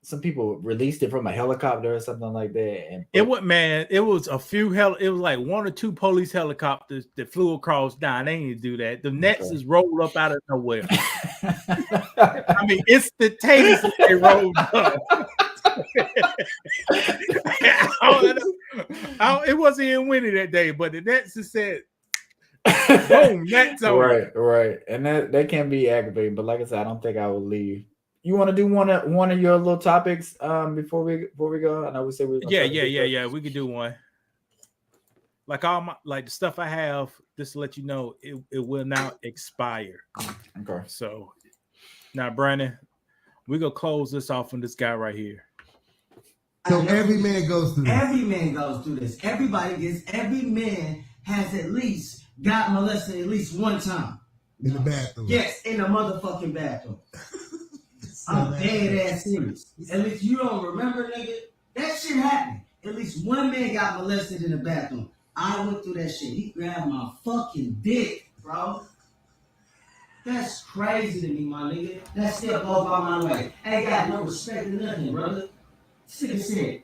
Speaker 1: some people released it from a helicopter or something like that. And
Speaker 2: it was a few it was like 1 or 2 police helicopters that flew across down. They didn't do that. The nets is rolled up out of nowhere. I mean, instantaneously they rolled up. It wasn't even winning that day, but the nets just said, boom, nets over.
Speaker 1: Right. And that can be aggravating, but like I said, I don't think I will leave. You want to do one of your little topics before we go? I know we said we
Speaker 2: yeah. We could do one. Like the stuff I have, just to let you know, it will now expire.
Speaker 1: Okay.
Speaker 2: So now, Brandon, we're gonna close this off on this guy right here.
Speaker 5: So every man goes through this.
Speaker 6: Every man goes through this. Every man has at least got molested at least one time.
Speaker 5: In the bathroom.
Speaker 6: Yes, in the motherfucking bathroom. I'm dead ass serious. At least you don't remember, nigga. That shit happened. At least one man got molested in the bathroom. I went through that shit. He grabbed my fucking dick, bro. That's crazy to me, my nigga. That still blows my way. I ain't got no respect or nothing, brother. Nigga said,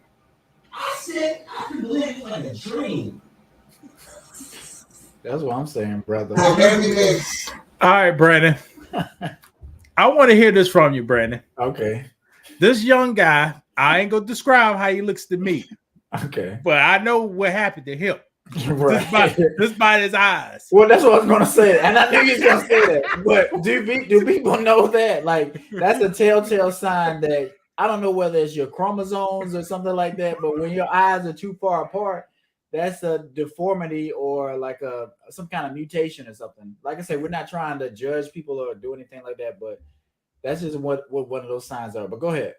Speaker 6: I can believe it like a dream.
Speaker 1: That's what I'm saying, brother.
Speaker 5: So every man.
Speaker 2: All right, Brandon. I want to hear this from you, Brandon.
Speaker 1: Okay.
Speaker 2: This young guy, I ain't gonna describe how he looks to me.
Speaker 1: Okay.
Speaker 2: But I know what happened to him.
Speaker 1: Right.
Speaker 2: Just by his eyes.
Speaker 1: Well, that's what I was gonna say, and I knew you was gonna say that. But do people know that? Like, that's a telltale sign that I don't know whether it's your chromosomes or something like that. But when your eyes are too far apart, that's a deformity or like some kind of mutation or something. Like I said, we're not trying to judge people or do anything like that, but that's just what one of those signs are. But go ahead.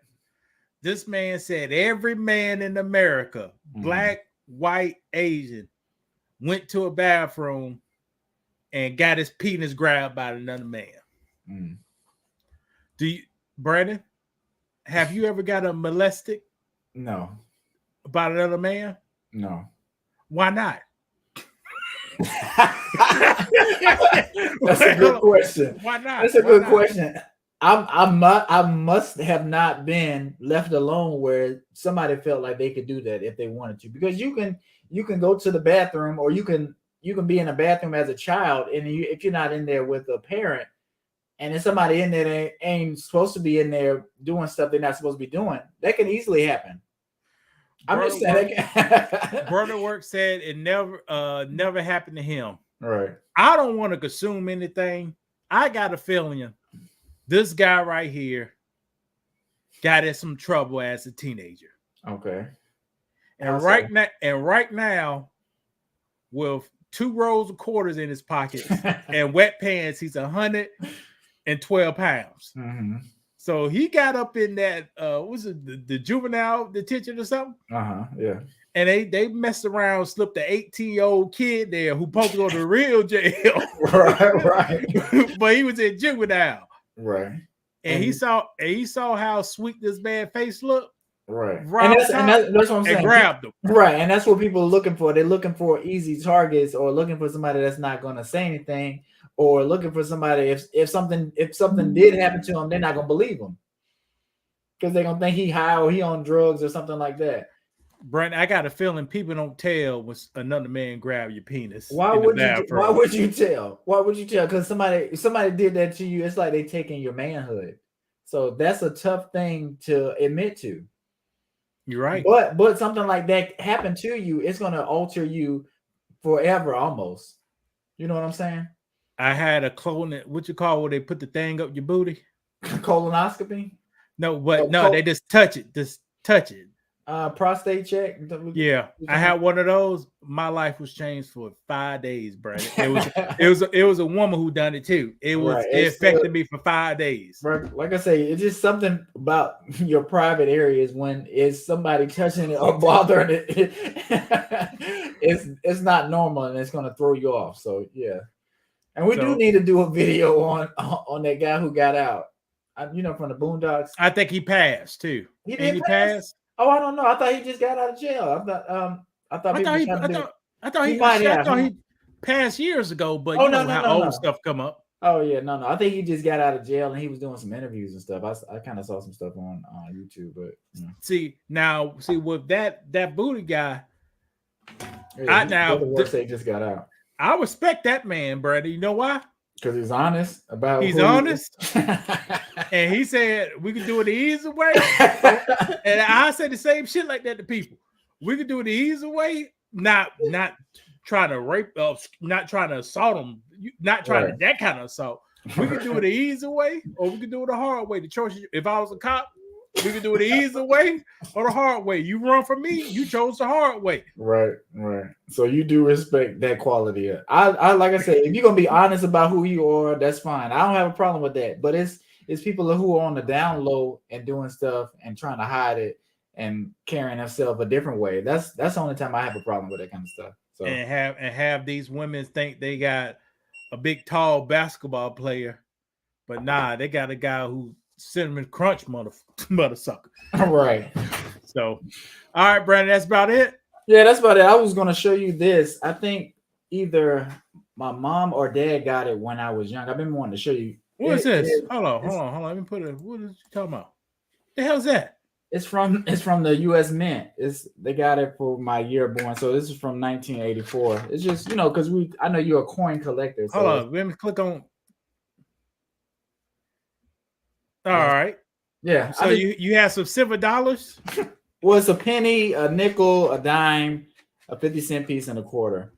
Speaker 2: This man said every man in America, black, white, Asian, went to a bathroom and got his penis grabbed by another man. Do you, Brandon, have you ever got molested?
Speaker 1: No.
Speaker 2: By another man?
Speaker 1: No.
Speaker 2: Why not?
Speaker 1: That's a good question.
Speaker 2: Why not?
Speaker 1: That's a good question. I must have not been left alone where somebody felt like they could do that if they wanted to, because you can go to the bathroom, or you can be in a bathroom as a child, and if you're not in there with a parent, and there's somebody in there that ain't supposed to be in there doing stuff they're not supposed to be doing, that can easily happen. I'm just saying.
Speaker 2: Brother Work said it never happened to him.
Speaker 1: Right. I
Speaker 2: don't want to consume anything. I got a feeling this guy right here got in some trouble as a teenager.
Speaker 1: Okay.
Speaker 2: And right now, with 2 rolls of quarters in his pocket and wet pants, he's 112 pounds.
Speaker 1: Mm-hmm.
Speaker 2: So he got up in that was it the juvenile detention or something?
Speaker 1: Yeah.
Speaker 2: And they messed around, slipped an 18-year-old kid there who supposed to go to the real jail.
Speaker 1: Right.
Speaker 2: But he was in juvenile.
Speaker 1: Right.
Speaker 2: And he saw how sweet this man face looked.
Speaker 1: Right. And that's what I'm saying.
Speaker 2: And grabbed him.
Speaker 1: Right. And that's what people are looking for. They're looking for easy targets, or looking for somebody that's not going to say anything, or looking for somebody if something did happen to him, they're not going to believe him, because they're going to think he high or he on drugs or something like that.
Speaker 2: Brent, I got a feeling people don't tell when another man grab your penis.
Speaker 1: Why would you tell? Because somebody did that to you. It's like they taking your manhood. So that's a tough thing to admit to.
Speaker 2: You're right.
Speaker 1: But something like that happened to you, it's gonna alter you forever almost. You know what I'm saying?
Speaker 2: I had a what you call where they put the thing up your booty?
Speaker 1: Colonoscopy?
Speaker 2: No, but no, they just touch it. Just touch it.
Speaker 1: prostate check.
Speaker 2: Yeah, I had one of those. My life was changed for 5 days, Brandon. It was a woman who done it too. It affected me for 5 days.
Speaker 1: Like I say, it's just something about your private areas when it's somebody touching it or bothering it. It's not normal and it's gonna throw you off. So yeah, and we do need to do a video on that guy who got out. From the Boondocks.
Speaker 2: I think he passed too.
Speaker 1: He did pass? Oh, I don't know. I thought he just got out of jail. I thought he
Speaker 2: passed years ago, but old stuff come up.
Speaker 1: Oh yeah, no. I think he just got out of jail and he was doing some interviews and stuff. I kind of saw some stuff on YouTube, but
Speaker 2: see with that booty guy.
Speaker 1: Yeah, they just got out.
Speaker 2: I respect that man, brother. You know why?
Speaker 1: Because he's honest about.
Speaker 2: He's honest, and he said we can do it the easy way. And I say the same shit like that to people. We can do it the easy way, not trying to rape, not trying to assault them, not trying to that kind of assault. We can do it the easy way, or we can do it the hard way. The choice. If I was a cop, we can do it the easy way or the hard way. You run from me, you chose the hard way.
Speaker 1: Right. So you do respect that quality. I like I said, if you're gonna be honest about who you are, that's fine. I don't have a problem with that. But it's people who are on the down low and doing stuff and trying to hide it and carrying themselves a different way. That's the only time I have a problem with that kind of stuff. So
Speaker 2: and have these women think they got a big tall basketball player, but nah, they got a guy who cinnamon crunch mother sucker.
Speaker 1: Right.
Speaker 2: So, all right, Brandon, that's about it.
Speaker 1: Yeah, that's about it. I was gonna show you this. I think either my mom or dad got it when I was young. I've been wanting to show you.
Speaker 2: What is this? Hold on. Let me put it. What is you talking about? The hell's that?
Speaker 1: It's from the U.S. Mint. They got it for my year born. So this is from 1984. It's just because I know you're a coin collector. So.
Speaker 2: Hold on. Let me click on. All right.
Speaker 1: Yeah.
Speaker 2: So you have some silver dollars?
Speaker 1: Well, it's a penny, a nickel, a dime, a 50-cent piece, and a quarter.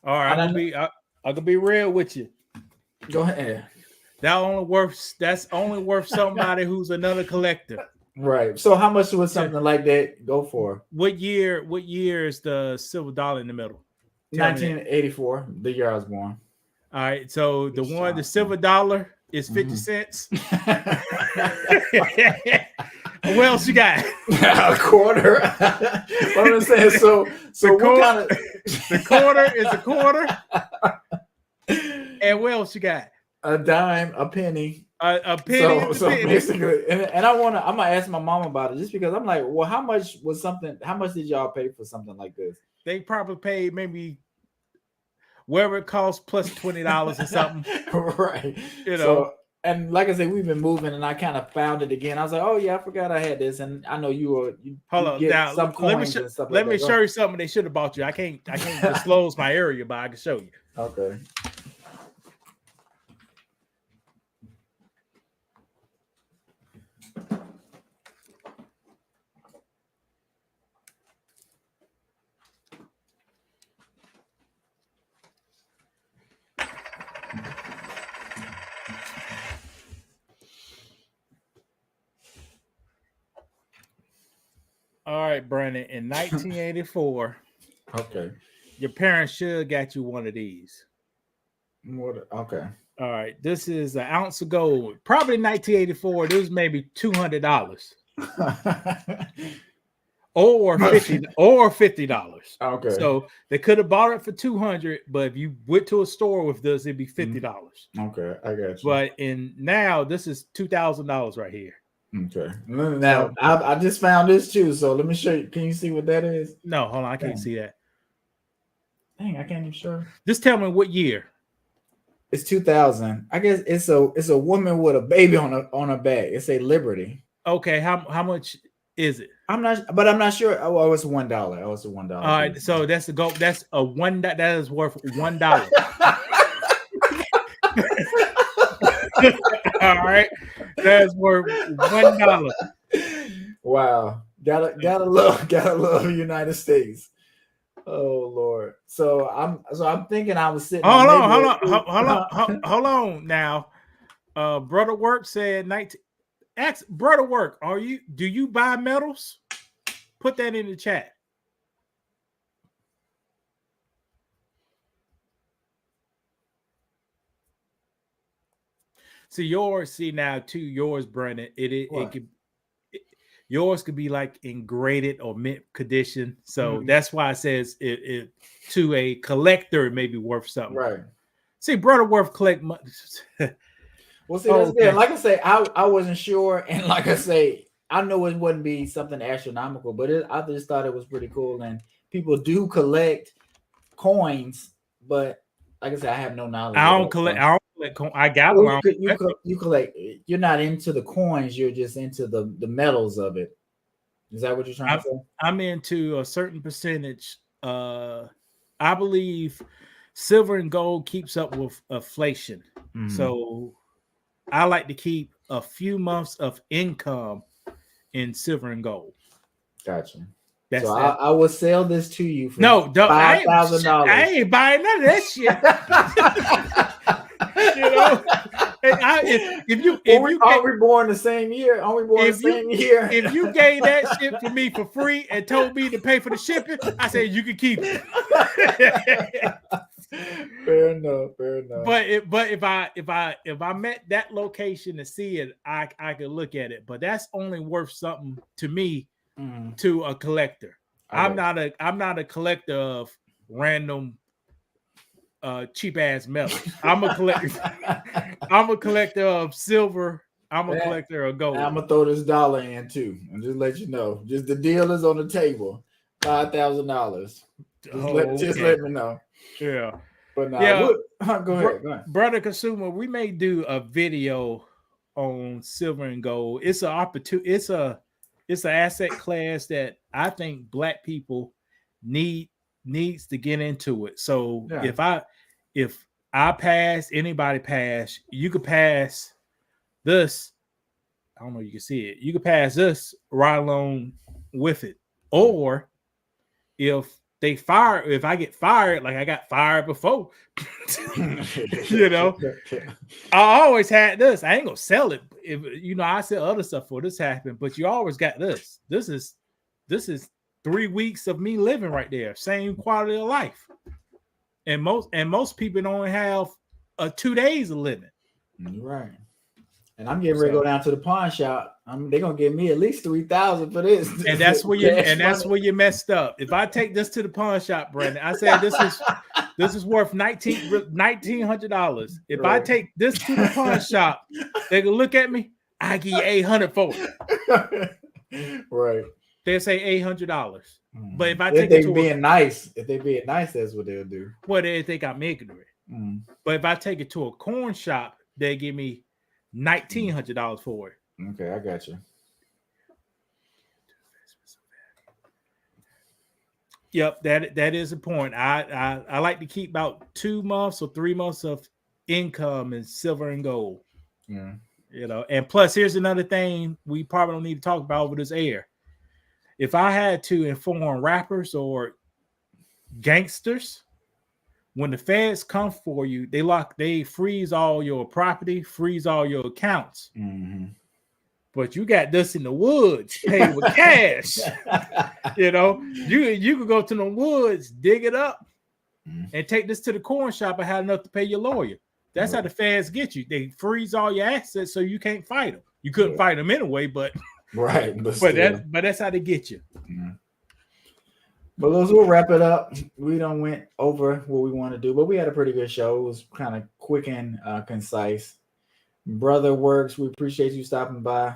Speaker 2: All right. I can be real with you.
Speaker 1: Go ahead.
Speaker 2: That's only worth somebody who's another collector.
Speaker 1: Right. So how much would something like that go for?
Speaker 2: What year is the silver dollar in the middle?
Speaker 1: 1984, the year I was born.
Speaker 2: All right. So the silver dollar is 50 cents. What else you got?
Speaker 1: A quarter. What I'm saying. So
Speaker 2: the quarter is a quarter. And what else you got?
Speaker 1: A dime, a penny.
Speaker 2: A penny.
Speaker 1: So basically, and I'm gonna ask my mom about it just because I'm like, well, how much did y'all pay for something like this?
Speaker 2: They probably paid maybe wherever it costs plus $20 or something.
Speaker 1: Right. So, and like I said, we've been moving and I kind of found it again. I was like, oh yeah, I forgot I had this. And I know you
Speaker 2: hold on now.
Speaker 1: Some coins and stuff
Speaker 2: let me show you something they should have bought you. I can't disclose my area, but I can show you.
Speaker 1: Okay.
Speaker 2: All right, Brandon. In 1984,
Speaker 1: okay,
Speaker 2: your parents should have got you one of these.
Speaker 1: Okay.
Speaker 2: All right, this is an ounce of gold. Probably 1984. This was maybe $200, or $50.
Speaker 1: Okay.
Speaker 2: So they could have bought it for $200, but if you went to a store with this, it'd be $50.
Speaker 1: Okay, I got you.
Speaker 2: But now this is $2,000 right here.
Speaker 1: Okay. Now I just found this too. So let me show you. Can you see what that is?
Speaker 2: No, hold on. I can't see that.
Speaker 1: Dang, I can't even show.
Speaker 2: Just tell me what year.
Speaker 1: It's 2000. I guess it's a woman with a baby on her back. It's a Liberty.
Speaker 2: Okay, how much is it?
Speaker 1: I'm not sure. Oh, it's $1. Oh, it's a $1.
Speaker 2: All right, so that's a gold. That's a $1. That is worth $1. All right, that's worth $1.
Speaker 1: Wow, gotta love United States. Oh Lord. So I'm thinking I was sitting.
Speaker 2: Hold on. Now, Brother Work said 19. Ask Brother Work. Do you buy metals? Put that in the chat. See yours. Now too. Yours, Brandon. It could. Yours could be like in graded or mint condition, so that's why it says it to a collector it may be worth something.
Speaker 1: Right.
Speaker 2: See, brother, worth collect money.
Speaker 1: Well, see, that's good. Like I say, I wasn't sure, and like I say, I know it wouldn't be something astronomical, but I just thought it was pretty cool. And people do collect coins, but like I said, I have no knowledge.
Speaker 2: I don't collect coins. I got one.
Speaker 1: You collect. You're not into the coins. You're just into the metals of it. Is that what you're trying to say?
Speaker 2: I'm into a certain percentage. I believe silver and gold keeps up with inflation, so I like to keep a few months of income in silver and gold.
Speaker 1: Gotcha.
Speaker 2: That's
Speaker 1: so I will sell this to you for
Speaker 2: $5,000. I ain't buying none of that shit. You know, if you
Speaker 1: are we born the same year? Are we born the same year?
Speaker 2: If you gave that shit for me for free and told me to pay for the shipping, I said you can keep it.
Speaker 1: Fair enough.
Speaker 2: But if I met that location to see it, I could look at it. But that's only worth something to me, to a collector. I'm not a collector of random cheap ass metal. I'm a collector of silver. I'm a collector of gold.
Speaker 1: I'm gonna throw this dollar in too, and just let you know. Just the deal is on the table. $5,000. Just let me know.
Speaker 2: Yeah.
Speaker 1: But now, go ahead.
Speaker 2: Brother Consumer, we may do a video on silver and gold. It's an opportunity. It's an asset class that I think Black people needs to get into it. So if I pass, anybody pass, you could pass this. I don't know, you can see it. You could pass this right along with it. Or if I get fired, like I got fired before, you know, I always had this. I ain't gonna sell it. If I sell other stuff for this happened, but you always got this. This is 3 weeks of me living right there. Same quality of life. And most people don't have 2 days of living.
Speaker 1: Right. And I'm getting ready to go down to the pawn shop. They're gonna give me at least $3,000 for this.
Speaker 2: And that's where you messed up. If I take this to the pawn shop, Brandon, I said this is worth $1,900. If I take this to the pawn shop, they can look at me. I give you $800 for it.
Speaker 1: Right.
Speaker 2: They'll say $800. But if I
Speaker 1: if
Speaker 2: take
Speaker 1: they
Speaker 2: it to
Speaker 1: being nice, that's what they'll do.
Speaker 2: Well, they think I'm ignorant. But if I take it to a corn shop, they give me $1,900 for it.
Speaker 1: Okay, I got you.
Speaker 2: Yep, that is a point. I like to keep about 2 months or 3 months of income in silver and gold.
Speaker 1: Yeah.
Speaker 2: And plus, here's another thing we probably don't need to talk about over this air. If I had to inform rappers or gangsters, when the feds come for you, they freeze all your property, freeze all your accounts. But you got this in the woods, paid with cash. You could go to the woods, dig it up, and take this to the corn shop and have enough to pay your lawyer. That's how the feds get you. They freeze all your assets so you can't fight them. You couldn't fight them anyway, but
Speaker 1: right.
Speaker 2: But that's how they get you.
Speaker 1: But we'll wrap it up. We done went over what we want to do, but we had a pretty good show. It was kind of quick and concise. Brother Works, we appreciate you stopping by.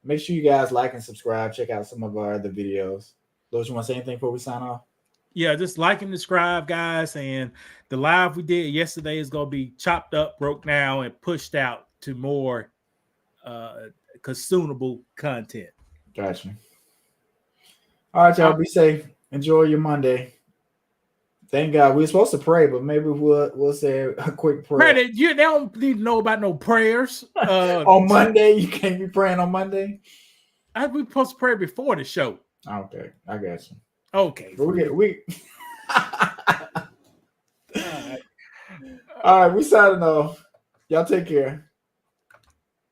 Speaker 1: Make sure you guys like and subscribe. Check out some of our other videos. Those, you want to say anything before we sign off?
Speaker 2: Yeah, just like and subscribe, guys. And the live we did yesterday is going to be chopped up, broke down, and pushed out to more consumable content.
Speaker 1: Gotcha. All right, y'all. Be safe. Enjoy your Monday. Thank God. We were supposed to pray, but maybe we'll say a quick prayer.
Speaker 2: Brandon, they don't need to know about no prayers.
Speaker 1: On Monday, you can't be praying on Monday.
Speaker 2: We're supposed to pray before the show.
Speaker 1: Okay, I got you.
Speaker 2: Okay,
Speaker 1: but All right, we signing off. Y'all take care.